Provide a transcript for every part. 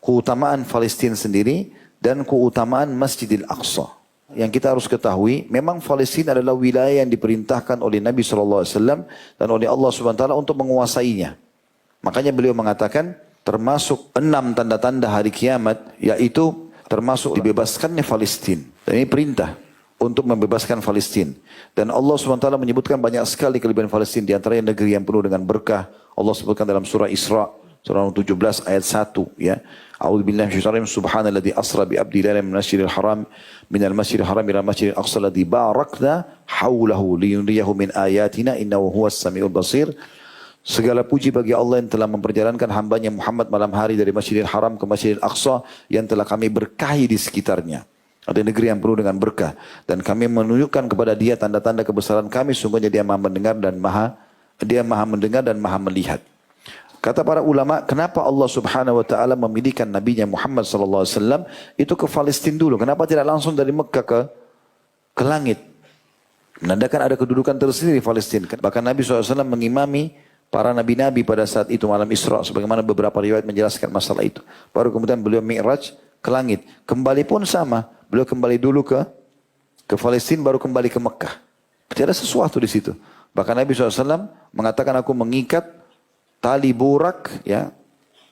keutamaan Palestina sendiri dan keutamaan Masjidil Aqsa. Yang kita harus ketahui, memang Palestina adalah wilayah yang diperintahkan oleh Nabi SAW dan oleh Allah SWT untuk menguasainya. Makanya beliau mengatakan, termasuk 6 tanda-tanda hari kiamat, yaitu termasuk dibebaskannya Palestina. Dan ini perintah untuk membebaskan Palestina. Dan Allah SWT menyebutkan banyak sekali kelebihan Palestina. Di antaranya negeri yang penuh dengan berkah. Allah sebutkan dalam surah Isra, surah 17 ayat 1. Ya. A'udzubillahi minasyaitonir rajim. Subhanalladzi asra bi 'abdihi lailan minal haram minal masjidil haram ilal masjidil aqsa alladzi barakna haulahu liyuriyahu min ayatina innahu huwas samiul basir. Segala puji bagi Allah yang telah memperjalankan hambanya Muhammad malam hari dari Masjidil Haram ke Masjidil Aqsa yang telah kami berkahi di sekitarnya. Ada negeri yang penuh dengan berkah. Dan kami menunjukkan kepada dia tanda-tanda kebesaran kami. Sungguhnya dia maha mendengar dan maha melihat. Kata para ulama, kenapa Allah Subhanahu wa taala memilihkan nabinya Muhammad sallallahu alaihi wasallam itu ke Palestina dulu? Kenapa tidak langsung dari Mekah ke langit? Menandakan ada kedudukan tersendiri di Palestina. Bahkan Nabi SAW mengimami para nabi-nabi pada saat itu malam Isra, sebagaimana beberapa riwayat menjelaskan masalah itu. Baru kemudian beliau Mi'raj ke langit. Kembali pun sama, beliau kembali dulu ke Palestina, baru kembali ke Mekah. Tidak ada sesuatu di situ. Bahkan Nabi SAW mengatakan, aku mengikat tali burak, ya,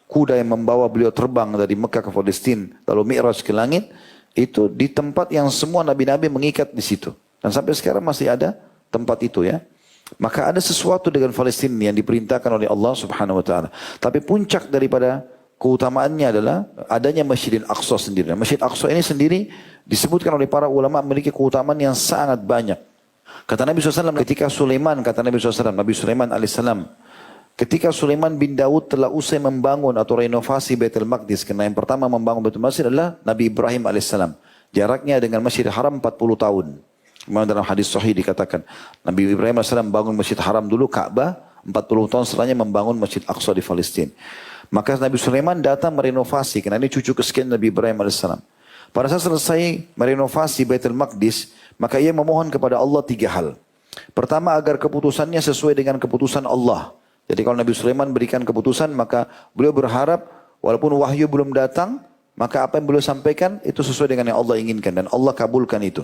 kuda yang membawa beliau terbang dari Mekah ke Palestina, lalu Mi'raj ke langit, itu di tempat yang semua nabi-nabi mengikat di situ. Dan sampai sekarang masih ada tempat itu, ya. Maka ada sesuatu dengan Palestina yang diperintahkan oleh Allah Subhanahu wa taala. Tapi puncak daripada keutamaannya adalah adanya Masjidil Aqsa sendiri. Masjid Aqsa ini sendiri disebutkan oleh para ulama memiliki keutamaan yang sangat banyak. Kata Nabi SAW ketika Sulaiman, Nabi Sulaiman alaihissalam, ketika Sulaiman bin Daud telah usai membangun atau renovasi Baitul Maqdis, karena yang pertama membangun Baitul Maqdis adalah Nabi Ibrahim alaihissalam. Jaraknya dengan Masjidil Haram 40 tahun. Memang dalam hadis sahih dikatakan, Nabi Ibrahim AS bangun Masjid Haram dulu, Ka'bah, 40 tahun setelahnya membangun Masjid Aqsa di Palestina. Maka Nabi Sulaiman datang merenovasi, karena ini cucu kesekian Nabi Ibrahim AS. Pada saat selesai merenovasi Baitul Maqdis, maka ia memohon kepada Allah 3 hal. Pertama, agar keputusannya sesuai dengan keputusan Allah. Jadi kalau Nabi Sulaiman berikan keputusan, maka beliau berharap, walaupun wahyu belum datang, maka apa yang beliau sampaikan, itu sesuai dengan yang Allah inginkan. Dan Allah kabulkan itu.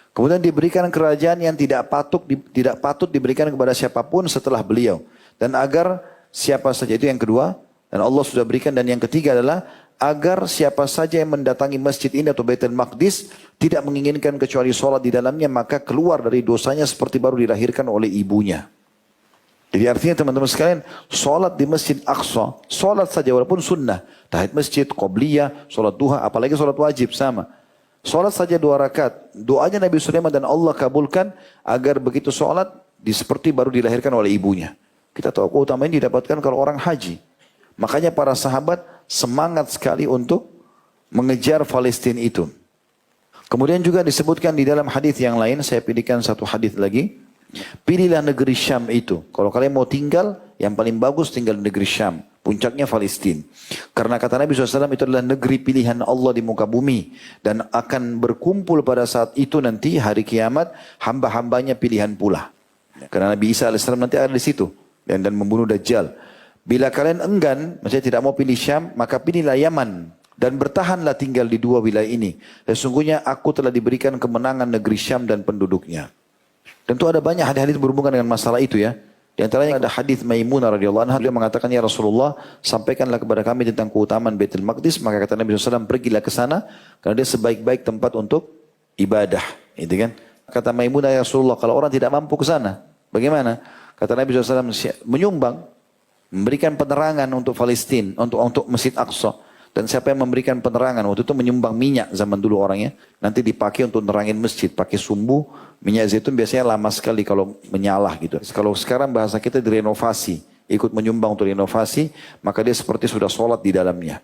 Kemudian diberikan kerajaan yang tidak patut diberikan kepada siapapun setelah beliau. Dan agar siapa saja, itu yang kedua. Dan Allah sudah berikan. Dan yang ketiga adalah agar siapa saja yang mendatangi masjid ini atau Baitul Maqdis tidak menginginkan kecuali sholat di dalamnya, maka keluar dari dosanya seperti baru dilahirkan oleh ibunya. Jadi artinya teman-teman sekalian, sholat di Masjid Aqsa, sholat saja walaupun sunnah. Tahiyat masjid, qobliyah, sholat duha, apalagi sholat wajib sama. Sholat saja 2 rakaat. Doanya Nabi Sulaiman dan Allah kabulkan agar begitu sholat seperti baru dilahirkan oleh ibunya. Kita tahu keutamaan ini didapatkan kalau orang haji. Makanya para sahabat semangat sekali untuk mengejar Palestina itu. Kemudian juga disebutkan di dalam hadis yang lain, saya pilihkan satu hadis lagi. Pilihlah negeri Syam itu. Kalau kalian mau tinggal, yang paling bagus tinggal di negeri Syam. Puncaknya Palestina. Karena kata Nabi SAW itu adalah negeri pilihan Allah di muka bumi. Dan akan berkumpul pada saat itu nanti hari kiamat hamba-hambanya pilihan pula. Karena Nabi Isa AS nanti ada di situ. Dan membunuh Dajjal. Bila kalian enggan, maksudnya tidak mau pilih Syam, maka pilihlah Yaman. Dan bertahanlah tinggal di 2 wilayah ini. Sesungguhnya aku telah diberikan kemenangan negeri Syam dan penduduknya. Tentu ada banyak hadis-hadis berhubungan dengan masalah itu, ya. Di antaranya ada hadis Maimunah radhiyallahu anha, beliau mengatakan, ya Rasulullah, sampaikanlah kepada kami tentang keutamaan Baitul Maqdis. Maka kata Nabi SAW, pergilah ke sana karena dia sebaik-baik tempat untuk ibadah, gitu kan? Kata Maimunah, ya Rasulullah, kalau orang tidak mampu ke sana, bagaimana? Kata Nabi SAW, menyumbang, memberikan penerangan untuk Palestina, untuk Masjid Aqsa. Dan siapa yang memberikan penerangan, waktu itu menyumbang minyak zaman dulu orangnya, nanti dipakai untuk nerangin masjid, pakai sumbu, minyak zaitun biasanya lama sekali kalau menyala gitu. Kalau sekarang bahasa kita direnovasi, ikut menyumbang untuk renovasi, maka dia seperti sudah sholat di dalamnya.